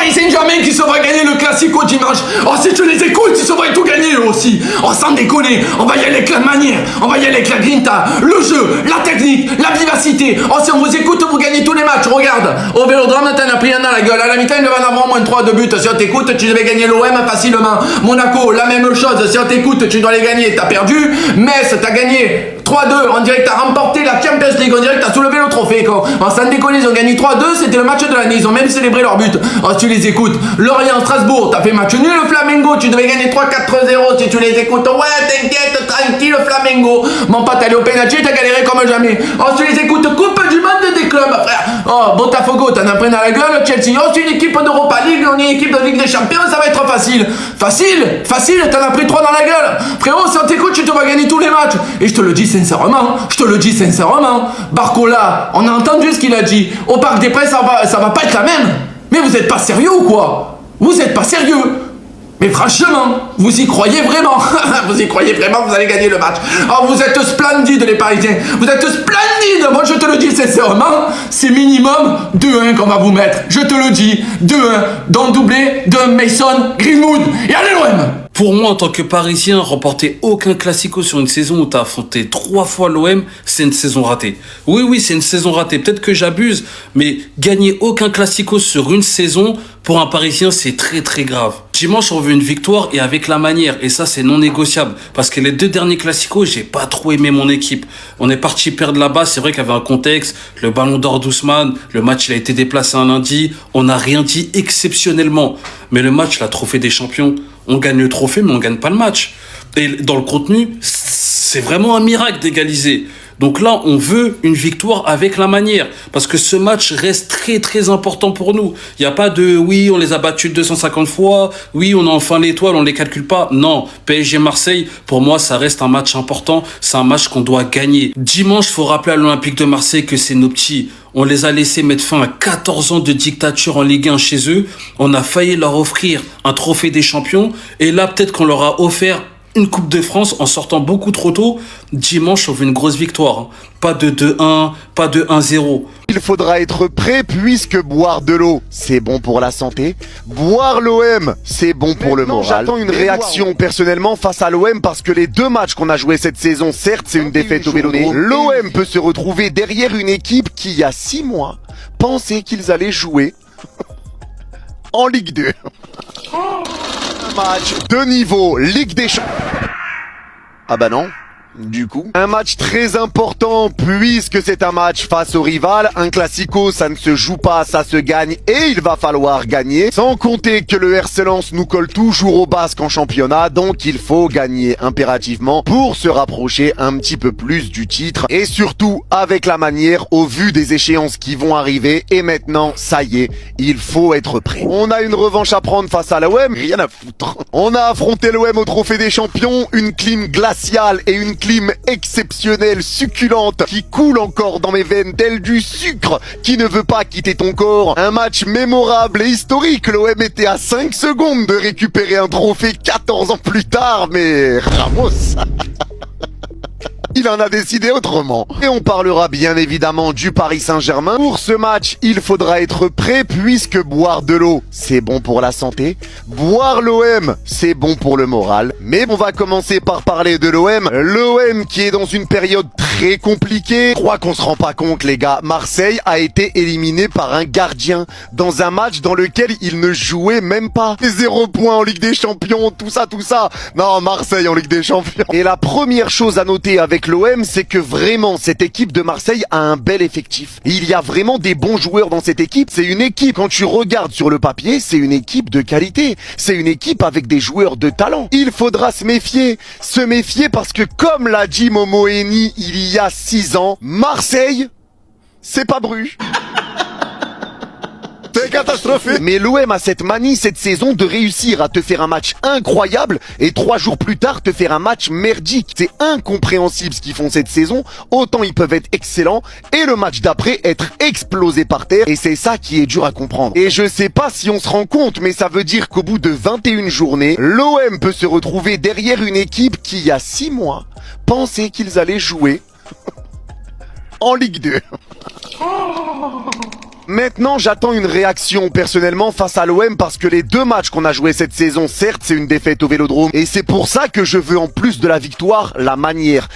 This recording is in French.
Paris Saint-Germain qui se va gagner le Classico dimanche. Oh, si tu les écoutes, ils se vont tout gagner eux aussi. Oh, sans déconner, on va y aller avec la manière, on va y aller avec la grinta, le jeu, la technique, la vivacité. Oh, si on vous écoute, vous gagnez tous les matchs. Regarde, au Vélodrome, t'en as pris un dans la gueule. À la mi-temps, il devait en avoir moins 3 de buts. Si on t'écoute, tu devais gagner l'OM facilement. Monaco, la même chose. Si on t'écoute, tu dois les gagner. T'as perdu. Metz, t'as gagné 3-2. On dirait que t'as remporté la Champions League. On dirait que t'as soulevé le trophée, quoi. Oh, sans déconner, ils ont gagné 3-2. C'était le match de l'année. Ils ont même célébré leur but. Oh, si tu les écoutes. Lorient, Strasbourg, t'as fait match nul. Le Flamengo, tu devais gagner 3-4-0. Si tu les écoutes, ouais, t'inquiète, tranquille, le Flamengo. Mon pote, allé au penalty, t'as galéré comme jamais. Oh, si tu les écoutes, Coupe du monde des clubs, frère. Oh, Botafogo, t'en as pris dans la gueule. Chelsea, oh, c'est une équipe d'Europa League. On est une équipe de Ligue des Champions, ça va être facile. Facile, t'en as pris 3 dans la gueule. Frérot, si on t'écoute, tu te vas gagner tous les matchs. Et je te le dis sincèrement, Barcola, on a entendu ce qu'il a dit. Au Parc des Princes, ça va pas être la même. Mais vous êtes pas sérieux ou quoi? Vous êtes pas sérieux? Mais franchement, vous y croyez vraiment? Vous y croyez vraiment, vous allez gagner le match. Oh, vous êtes splendides les Parisiens. Vous êtes splendides. Moi, je te le dis sincèrement, c'est minimum 2-1 qu'on va vous mettre. Je te le dis, 2-1. Dans le doublé de Mason Greenwood. Et allez l'OM! Pour moi, en tant que Parisien, remporter aucun Classico sur une saison où t'as affronté 3 fois l'OM, c'est une saison ratée. Oui, c'est une saison ratée. Peut-être que j'abuse, mais gagner aucun Classico sur une saison, pour un Parisien, c'est très très grave. Dimanche, on veut une victoire et avec la manière. Et ça, c'est non négociable. Parce que les 2 derniers Classicos, j'ai pas trop aimé mon équipe. On est parti perdre là-bas. C'est vrai qu'il y avait un contexte. Le ballon d'or d'Ousmane. Le match, il a été déplacé un lundi. On n'a rien dit exceptionnellement. Mais le match, la Trophée des Champions, on gagne le trophée, mais on gagne pas le match. Et dans le contenu, c'est vraiment un miracle d'égaliser. Donc là, on veut une victoire avec la manière. Parce que ce match reste très, très important pour nous. Il n'y a pas de, oui, on les a battus 250 fois. Oui, on a enfin l'étoile, on les calcule pas. Non, PSG Marseille, pour moi, ça reste un match important. C'est un match qu'on doit gagner. Dimanche, faut rappeler à l'Olympique de Marseille que c'est nos petits. On les a laissés mettre fin à 14 ans de dictature en Ligue 1 chez eux. On a failli leur offrir un trophée des champions. Et là, peut-être qu'on leur a offert une Coupe de France en sortant beaucoup trop tôt. Dimanche, on veut une grosse victoire. Pas de 2-1, pas de 1-0. Il faudra être prêt puisque boire de l'eau, c'est bon pour la santé. Boire l'OM, c'est bon pour le moral. J'attends une réaction personnellement face à l'OM parce que les 2 matchs qu'on a joués cette saison, certes c'est une défaite au Vélodrome. L'OM peut se retrouver derrière une équipe qui, il y a 6 mois, pensait qu'ils allaient jouer en Ligue 2. Un match de niveau Ligue des Champions. Ah bah non. Du coup, un match très important puisque c'est un match face au rival. Un classico, ça ne se joue pas, ça se gagne et il va falloir gagner. Sans compter que le RC Lens nous colle toujours au basque en championnat, donc il faut gagner impérativement pour se rapprocher un petit peu plus du titre. Et surtout avec la manière au vu des échéances qui vont arriver. Et maintenant, ça y est, il faut être prêt. On a une revanche à prendre face à l'OM, rien à foutre. On a affronté l'OM au Trophée des Champions, une clim glaciale et une clim exceptionnelle, succulente, qui coule encore dans mes veines tel du sucre qui ne veut pas quitter ton corps. Un match mémorable et historique. L'OM était à 5 secondes de récupérer un trophée 14 ans plus tard, mais Ramos... il en a décidé autrement. Et on parlera bien évidemment du Paris Saint-Germain. Pour ce match, il faudra être prêt puisque boire de l'eau, c'est bon pour la santé. Boire l'OM, c'est bon pour le moral. Mais on va commencer par parler de l'OM. L'OM qui est dans une période très compliquée. Je crois qu'on se rend pas compte les gars. Marseille a été éliminé par un gardien dans un match dans lequel il ne jouait même pas. 0 points en Ligue des Champions, tout ça. Non, Marseille en Ligue des Champions. Et la première chose à noter avec l'OM, c'est que vraiment cette équipe de Marseille a un bel effectif. Il y a vraiment des bons joueurs dans cette équipe. C'est une équipe, quand tu regardes sur le papier, c'est une équipe de qualité. C'est une équipe avec des joueurs de talent. Il faudra se méfier parce que comme l'a dit Momo Eni il y a 6 ans, Marseille, c'est pas Bruges. C'est catastrophique. Mais l'OM a cette manie cette saison de réussir à te faire un match incroyable et 3 jours plus tard te faire un match merdique. C'est incompréhensible ce qu'ils font cette saison. Autant ils peuvent être excellents et le match d'après être explosé par terre. Et c'est ça qui est dur à comprendre. Et je sais pas si on se rend compte, mais ça veut dire qu'au bout de 21 journées, l'OM peut se retrouver derrière une équipe qui, il y a 6 mois, pensait qu'ils allaient jouer en Ligue 2. Maintenant, j'attends une réaction personnellement face à l'OM parce que les 2 matchs qu'on a joués cette saison, certes, c'est une défaite au Vélodrome et c'est pour ça que je veux en plus de la victoire, la manière.